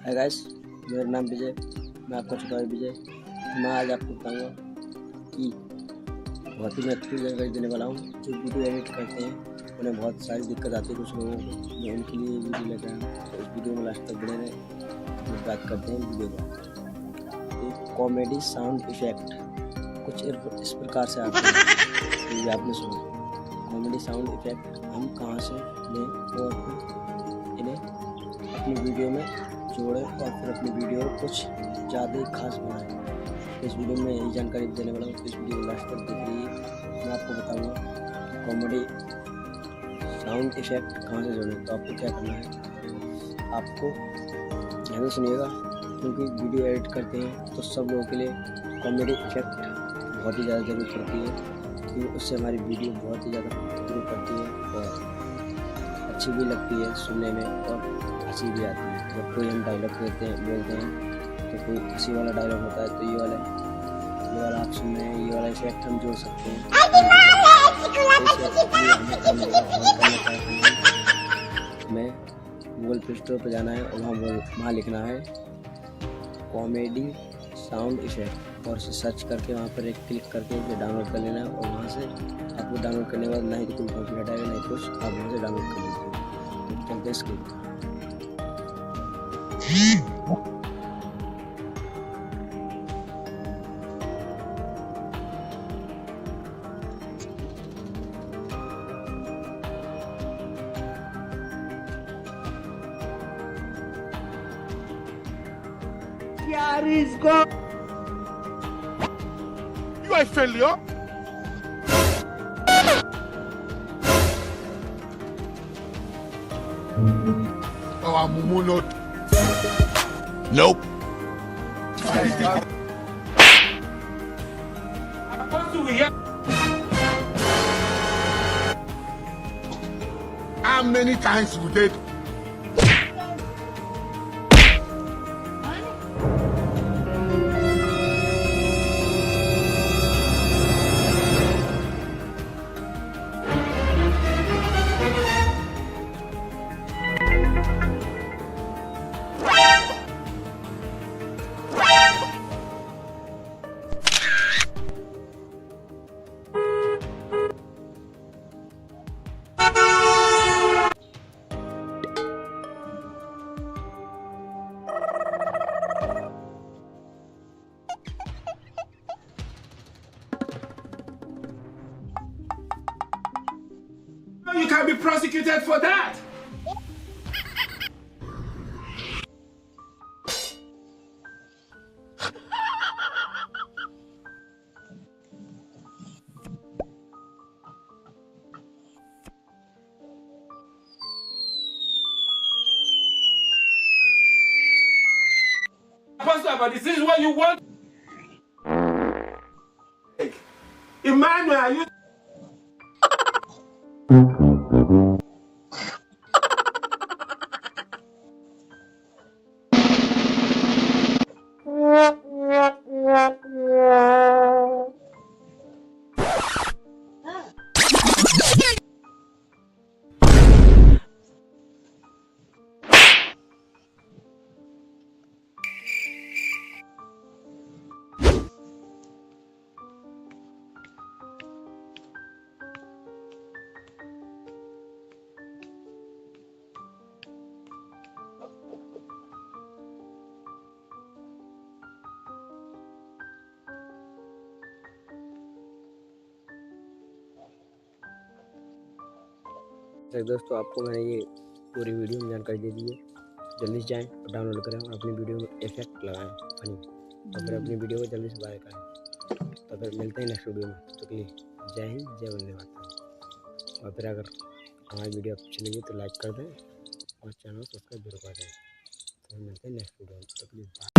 Hi guys, मेरा नाम विजय, मैं आपका छोटा भाई विजय। मैं आज आपको बताऊंगा कि बहुत ही महत्वपूर्ण जानकारी देने वाला हूँ। जो वीडियो एडिट करते हैं उन्हें बहुत सारी दिक्कत आती है कुछ लोगों को, मैं उनके लिए वीडियो लेकर आया हूँ। तो इस वीडियो में लास्ट तक बने रहें। तो बात करते हैं वीडियो पर। एक कॉमेडी साउंड इफेक्ट कुछ इस प्रकार से आते हैं, तो ये आपने सुना। कॉमेडी साउंड इफेक्ट हम कहाँ से लें और इन्हें अपनी वीडियो में जोड़ें और फिर अपनी वीडियो को कुछ ज़्यादा ही खास बनाएं। इस वीडियो में यही जानकारी देने वाला हूँ, तो इस वीडियो को लास्ट तक देख लीजिए। मैं आपको बताऊंगा कॉमेडी साउंड इफेक्ट कहाँ से जोड़ें। तो आपको क्या करना है, आपको ध्यान से सुनिएगा, क्योंकि वीडियो एडिट करते हैं तो सब लोगों के लिए कॉमेडी इफेक्ट बहुत ही ज़्यादा ज़रूरत पड़ती है, क्योंकि उससे हमारी वीडियो बहुत ही ज़्यादा ग्रो करती है और अच्छी भी लगती है सुनने में और हंसी भी आती है। जब कोई हम डायलॉग बोलते हैं तो कोई हंसी वाला डायलॉग होता है, तो ये वाला आप सुन रहे हैं, ये वाला इफेक्ट हम जोड़ सकते हैं। हमें गूगल प्ले स्टोर पर जाना है और वहाँ लिखना है कॉमेडी साउंड इफेक्ट और उसे सर्च करके वहाँ पर एक क्लिक करके उसे डाउनलोड कर लेना है। और वहाँ से आपको डाउनलोड करने के बाद ना ही तो कोई कॉपीराइट आएगा, नहीं कुछ, आप वहाँ से डाउनलोड कर लीजिए। तो चलते इसको। यार इसको You are a failure. Oh, I'm not. Nope. How many times we did? You can be prosecuted for that. Pastor, but this is what you want. Emmanuel, are you? दोस्तों, आपको मैंने ये पूरी वीडियो में जानकारी दे दी है। जल्दी से जाएं और डाउनलोड करें और अपनी वीडियो में इफेक्ट लगाएं फनी, और फिर अपनी वीडियो को जल्दी से बाहर करें। तो फिर मिलते हैं नेक्स्ट वीडियो में। तो के लिए जय हिंद, जय वंदे मातरम। और फिर अगर हमारी वीडियो अच्छी लगी तो लाइक कर दें और चैनल को सब्सक्राइब जरूर कर दें। तो मिलते हैं नेक्स्ट वीडियो में। तो